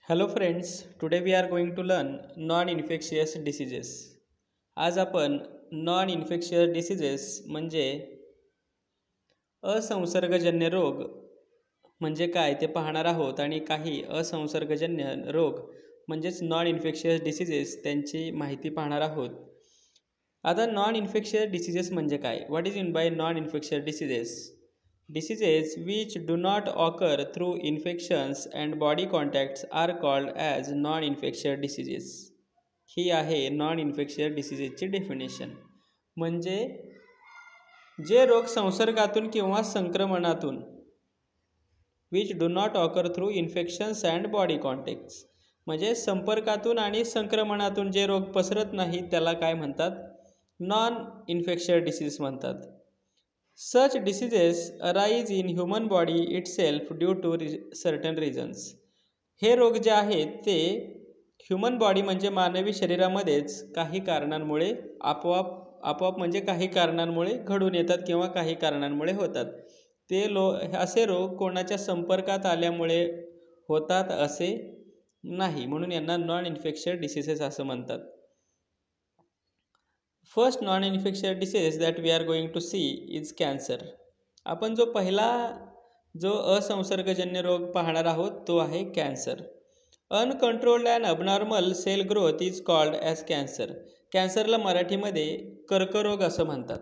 Hello friends, today we are going to learn non-infectious diseases. आज आपण non-infectious diseases म्हणजे असंसर्गजन्य रोग म्हणजे काय ते पाहणार आहोत आणि काही असंसर्गजन्य रोग म्हणजेच नॉन इन्फेक्शियस डिसीजेस त्यांची माहिती पाहणार आहोत. आता नॉन इन्फेक्शियस डिसीजेस म्हणजे काय? What is in by non infectious diseases? Diseases which do not occur through infections and body contacts are called as non-infectious diseases. ही आहे नॉन इन्फेक्शियस डिसीजेसची डेफिनेशन. म्हणजे जे रोग संसर्गातून किंवा संक्रमणातून which do not occur through infections and body contacts म्हणजे संपर्कातून आणि संक्रमणातून जे रोग पसरत नाहीत त्याला काय म्हणतात? नॉन इन्फेक्शियस डिसीज म्हणतात. Such diseases arise in human body itself due to certain reasons. हे रोग जे आहेत ते ह्युमन बॉडी म्हणजे मानवी शरीरामध्येच काही कारणांमुळे आपोआप म्हणजे काही कारणांमुळे घडून येतात किंवा काही कारणांमुळे होतात. असे रोग कोणाच्या संपर्कात आल्यामुळे होतात असे नाही, म्हणून यांना नॉन इन्फेक्शियस डिसीजेस असं म्हणतात. First non infectious disease that we are going to see is cancer. आपण जो असंसर्गजन्य रोग पाहणार आहोत तो आहे cancer. Uncontrolled and abnormal cell growth is called as cancer. कॅन्सरला मराठीमध्ये कर्करोग असं म्हणतात.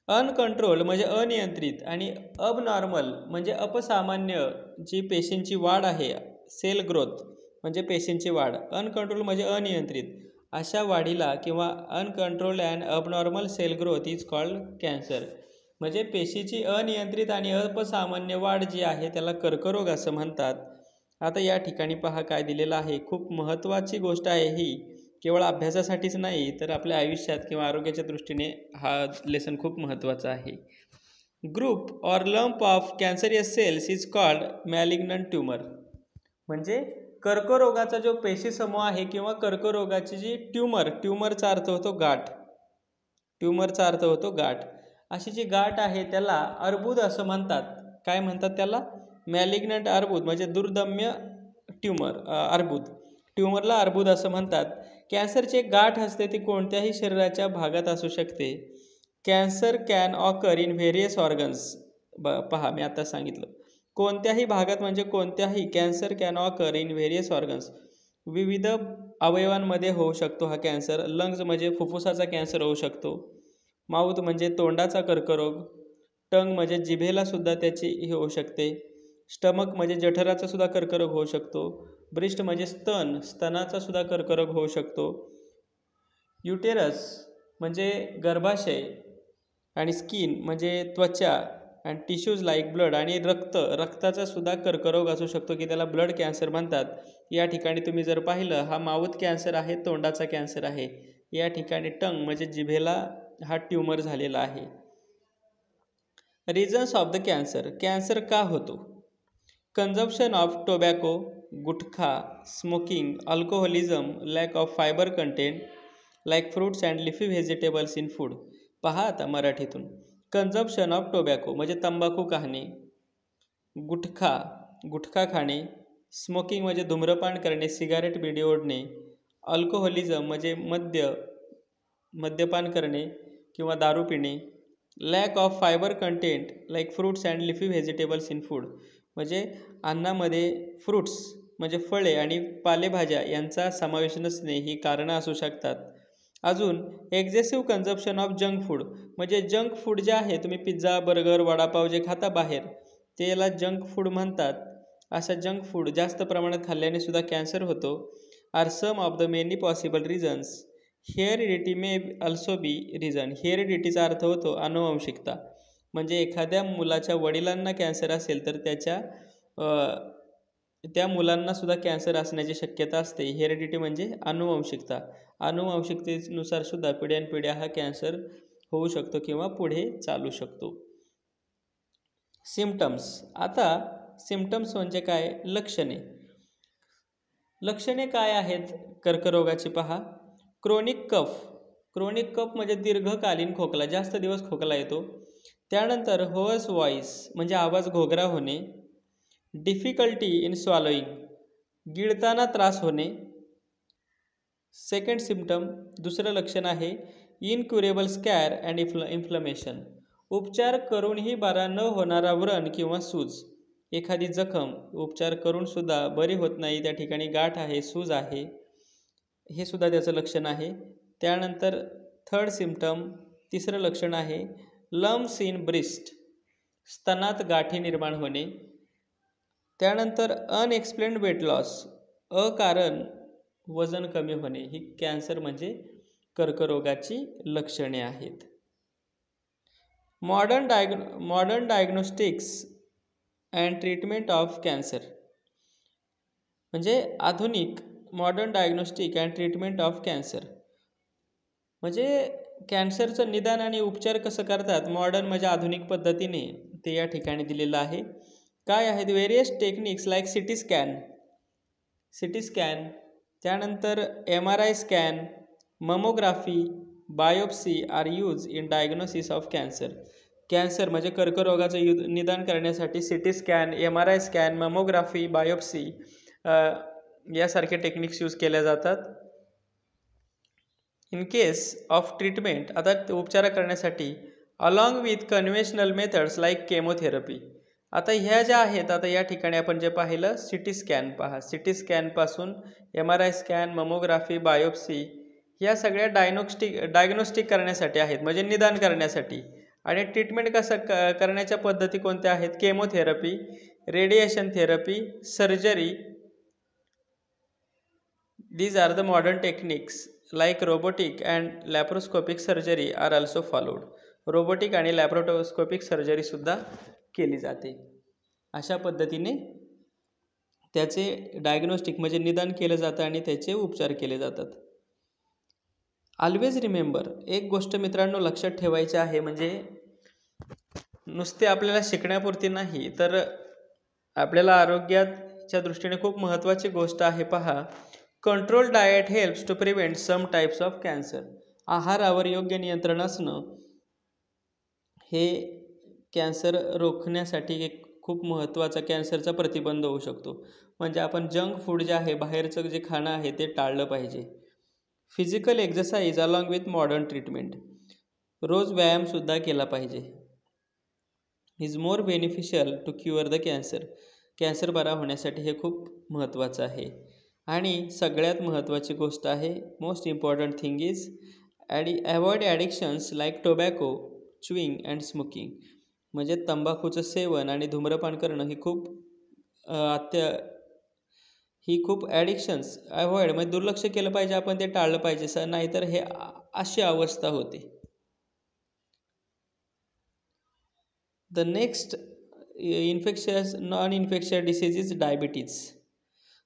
अनकंट्रोल म्हणजे अनियंत्रित आणि अबनॉर्मल म्हणजे अपसामान्य जी पेशींची वाढ आहे, सेल ग्रोथ म्हणजे पेशींची वाढ, अनकंट्रोल म्हणजे अनियंत्रित, अशा वाढीला किंवा uncontrolled and abnormal cell growth is called cancer. म्हणजे पेशीची अनियंत्रित आणि अपसामान्य वाढ जी आहे त्याला कर्करोग असं म्हणतात. आता या ठिकाणी पहा काय दिलेलं आहे. खूप महत्त्वाची गोष्ट आहे ही. केवळ अभ्यासासाठीच नाही तर आपल्या आयुष्यात किंवा आरोग्याच्या दृष्टीने हा लेसन खूप महत्त्वाचा आहे. Group or lump of cancerous cells is called malignant tumour. म्हणजे कर्करोगाचा जो पेशी समूह आहे किंवा कर्करोगाची जी ट्यूमरचा अर्थ होतो गाठ, अशी जी गाठ आहे त्याला अर्बुद असं म्हणतात. काय म्हणतात त्याला? मॅलिग्नंट अर्बुद म्हणजे दुर्दम्य अर्बुद. ट्यूमरला अर्बुद असं म्हणतात. कॅन्सरची एक गाठ असते, ती कोणत्याही शरीराच्या भागात असू शकते. Cancer can occur in various organs. पहा मी आता सांगितलं, कोणत्याही भागात म्हणजे कोणत्याही. Cancer can occur in various organs, विविध अवयवांमध्ये होऊ शकतो हा कॅन्सर. लंग्स म्हणजे फुफ्फुसाचा कॅन्सर होऊ शकतो. माउथ म्हणजे तोंडाचा कर्करोग. टंग म्हणजे जिभेला सुद्धा त्याची हे होऊ शकते. स्टमक म्हणजे जठराचा सुद्धा कर्करोग होऊ शकतो. ब्रेस्ट म्हणजे स्तनाचा सुद्धा कर्करोग होऊ शकतो. युटेरस म्हणजे गर्भाशय आणि स्किन म्हणजे त्वचा आणि टिश्यूज लाईक ब्लड आणि रक्ताचा सुद्धा कर्करोग असू शकतो की त्याला ब्लड कॅन्सर म्हणतात. या ठिकाणी तुम्ही जर पाहिलं हा माउथ कॅन्सर आहे, तोंडाचा कॅन्सर आहे. या ठिकाणी टंग म्हणजे जिभेला हा ट्यूमर झालेला आहे. रिझन्स ऑफ द कॅन्सर का होतो? Consumption of tobacco, gutkha, smoking, alcoholism, lack of fibre content like fruits and leafy vegetables in food. पहा आता मराठीतून. कन्झम्पशन ऑफ टोबॅको म्हणजे तंबाखू खाणे, गुटखा खाणे, स्मोकिंग म्हणजे धूम्रपान करणे, सिगारेट बिडी ओढणे, अल्कोहोलिझम म्हणजे मद्यपान करणे किंवा दारू पिणे, lakh of fibre content like fruits and leafy vegetables in food म्हणजे अन्नामध्ये फ्रूट्स म्हणजे फळे आणि पालेभाज्या यांचा समावेश नसणे ही कारणं असू शकतात. अजून एक्झेसिव्ह कन्झम्पशन ऑफ जंक फूड म्हणजे जंक फूड जे आहे, तुम्ही पिझ्झा, बर्गर, वडापाव जे खाता बाहेर ते याला जंक फूड म्हणतात. अशा जंक फूड जास्त प्रमाणात खाल्ल्याने सुद्धा कॅन्सर होतो. Are some of the many possible reasons. Heredity may also be reason. हेरिडिटीचा अर्थ होतो अनुवंशिकता. म्हणजे एखाद्या मुलाच्या वडिलांना कॅन्सर असेल तर त्या मुलांना सुद्धा कॅन्सर असण्याची शक्यता असते. हेरिडिटी म्हणजे अनुवंशिकता. अनुवंशिकतेनुसार सुद्धा पिढ्यानपिढ्या हा कॅन्सर होऊ शकतो किंवा पुढे चालू शकतो. सिम्पटम्स. आता सिम्पटम्स म्हणजे काय? लक्षणे काय आहेत कर्करोगाची पहा. क्रोनिक कफ म्हणजे दीर्घकालीन खोकला, जास्त दिवस खोकला येतो. त्यानंतर होअर्स व्हॉइस म्हणजे आवाज घोगरा होणे. डिफिकल्टी इन स्वॉलोईंग गिळताना त्रास होणे. सेकंड सिम्पटम, दुसरं लक्षण आहे इनक्युरेबल स्कॅर अँड इन्फ्लमेशन. उपचार करूनही बरा न होणारा व्रण किंवा सूज. एखादी जखम उपचार करूनसुद्धा बरी होत नाही, त्या ठिकाणी गाठ आहे, सूज आहे, हे सुद्धा त्याचं लक्षण आहे. त्यानंतर थर्ड सिम्पटम, तिसरं लक्षण आहे लम्स इन ब्रेस्ट, स्तनात गाठी निर्माण होणे. त्यानंतर अनएक्सप्लेन्ड वेट लॉस, अकारण वजन कमी होणे. ही कॅन्सर म्हणजे कर्करोगाची लक्षणे आहेत. Modern diagnostics and treatment of cancer, म्हणजे आधुनिक modern diagnostic and treatment of cancer, म्हणजे कॅन्सरचं निदान आणि उपचार कसं करतात मॉडर्न म्हणजे आधुनिक पद्धतीने, ते या ठिकाणी दिलेलं आहे. काय आहेत? Various techniques like CT scan, त्यानंतर MRI scan, mammography, biopsy are use in diagnosis of cancer. Cancer म्हणजे कर्करोगाचं निदान करण्यासाठी CT scan, MRI scan, mammography, biopsy यासारखे टेक्निक्स यूज केल्या जातात. इन केस ऑफ ट्रीटमेंट, आता उपचार करण्यासाठी along with conventional methods like chemotherapy. आता ह्या ज्या आहेत, आता या ठिकाणी आपण जे पाहिलं सिटी स्कॅन पहा, city स्कॅनपासून MRI scan, mammography, biopsy या सगळ्या डायग्नोस्टिक करण्यासाठी आहेत, म्हणजे निदान करण्यासाठी. आणि ट्रीटमेंट कसं करण्याच्या पद्धती कोणत्या आहेत? Chemotherapy, radiation therapy, surgery. These are the modern techniques like robotic and laparoscopic surgery are also followed. Robotic आणि लॅप्रोस्कोपिक सर्जरी सुद्धा केली जाते. अशा पद्धतीने त्याचे डायग्नोस्टिक म्हणजे निदान केलं जातं आणि त्याचे उपचार केले जातात. ऑलवेज रिमेंबर, एक गोष्ट मित्रांनो लक्षात ठेवायची आहे, म्हणजे नुसते आपल्याला शिकण्यापुरती नाही, तर आपल्याला आरोग्याच्या दृष्टीने खूप महत्त्वाची गोष्ट आहे. पहा, control diet helps to prevent some types of cancer. आहारावर योग्य नियंत्रण असणं हे कॅन्सर रोखण्यासाठी एक खूप महत्त्वाचा, कॅन्सरचा प्रतिबंध होऊ शकतो. म्हणजे आपण जंक फूड जे आहे, बाहेरचं जे खाणं आहे ते टाळलं पाहिजे. Physical exercise along with modern treatment, रोज व्यायामसुद्धा केला पाहिजे. Is more beneficial to cure the cancer. Cancer बरा होण्यासाठी हे खूप महत्त्वाचं आहे. आणि सगळ्यात महत्त्वाची गोष्ट आहे, most important thing is avoid addictions like tobacco, chewing and smoking. म्हणजे तंबाखूचं सेवन आणि धूम्रपान करणं ही खूप ॲडिक्शन्स अवॉइड, म्हणजे दुर्लक्ष केलं पाहिजे, आपण ते टाळलं पाहिजे, नाहीतर हे अशी अवस्था होते. The next non infectious disease is diabetes.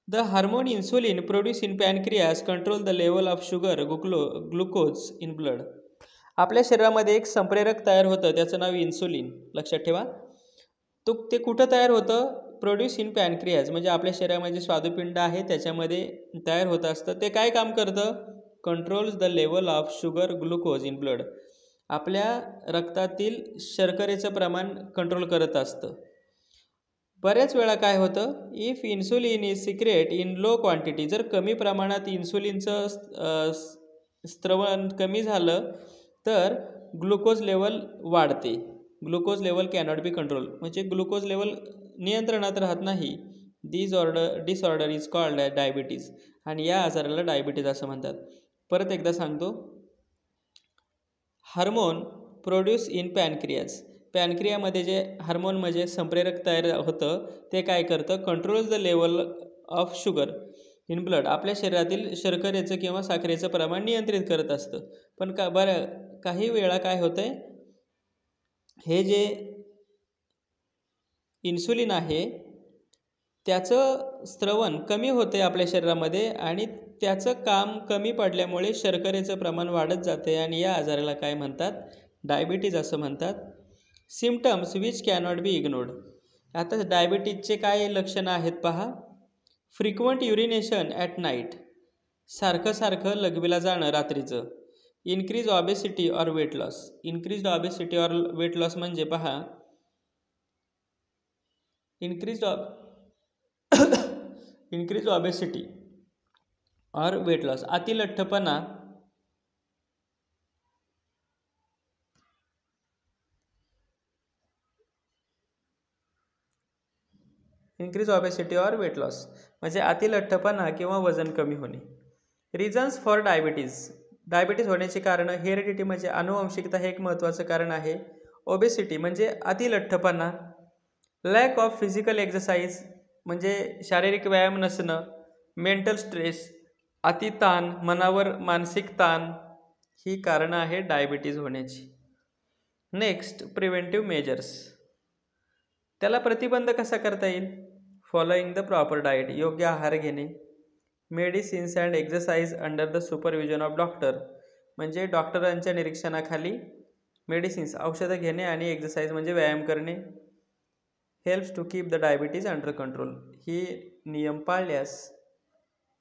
The hormone insulin produced in pancreas control the level of sugar glucose in blood. आपल्या शरीरामध्ये एक संप्रेरक तयार होतं, त्याचं नाव इन्सुलिन. लक्षात ठेवा, ते कुठं तयार होतं? प्रोड्यूस इन पॅनक्रियाज, म्हणजे आपल्या शरीरामध्ये स्वादुपिंड आहे त्याच्यामध्ये तयार होत असतं. ते काय काम करतं? Controls the level of sugar glucose in blood. आपल्या रक्तातील शर्करेचं प्रमाण कंट्रोल करत असतं. बऱ्याच वेळा काय होतं? If insulin is secret in low quantity, जर कमी प्रमाणात इन्सुलिनचं स्त्रवण कमी झालं तर ग्लुकोज लेवल वाढते. Glucose level cannot be control, म्हणजे ग्लुकोज लेवल नियंत्रणात राहत नाही. Disorder is called as diabetes, आणि या आजाराला डायबिटीज असं म्हणतात. परत एकदा सांगतो, हार्मोन प्रोड्यूस इन पॅनक्रियाज. पॅनक्रियामध्ये जे हार्मोन म्हणजे संप्रेरक तयार होतं, ते काय करतं? Controls the level of sugar in blood. आपल्या शरीरातील शर्करेचं किंवा साखरेचं प्रमाण नियंत्रित करत असतं. पण काही वेळा काय होतं आहे, हे जे इन्सुलिन आहे त्याचं स्त्रवण कमी होते आपल्या शरीरामध्ये, आणि त्याचं काम कमी पडल्यामुळे शर्करेचं प्रमाण वाढत जाते, आणि या आजाराला काय म्हणतात? डायबिटीज असं म्हणतात. Symptoms which cannot be ignored. आता डायबिटीजचे काय लक्षणं आहेत पहा. फ्रिक्वेंट युरिनेशन ॲट नाईट, सारखं लघवीला जाणं रात्रीचं. Increase obesity or weight loss. Increase obesity or weight loss म्हणजे पहा, इन्क्रीज ऑबेसिटी और वेट लॉस. अतिलठ्ठपणा इन्क्रीज ऑबेसिटी और वेट लॉस म्हणजे अतिलठ्ठपणा किंवा वजन कमी होणे. रिझन्स फॉर डायबिटीज होण्याची कारणं. हेरिडिटी म्हणजे अनुवंशिकता हे एक महत्त्वाचं कारण आहे. ओबेसिटी म्हणजे अतिलठ्ठपणा. लॅक ऑफ फिजिकल एक्सरसाइज म्हणजे शारीरिक व्यायाम नसणं. मेंटल स्ट्रेस, अतिताण, मनावर मानसिक ताण ही कारणं आहे डायबिटीज होण्याची. Next, preventive measures. त्याला प्रतिबंध कसा करता येईल? फॉलोइंग द प्रॉपर डाएट, योग्य आहार घेणे. Medicines and exercise under the supervision of doctor म्हणजे डॉक्टरांच्या निरीक्षणाखाली मेडिसिन्स औषधं घेणे आणि एक्सरसाइज म्हणजे व्यायाम करणे. Helps to keep the diabetes under control. ही नियम पाळल्यास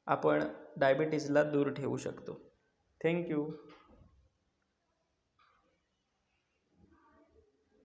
आपण डायबिटीजला दूर ठेवू शकतो. थँक्यू.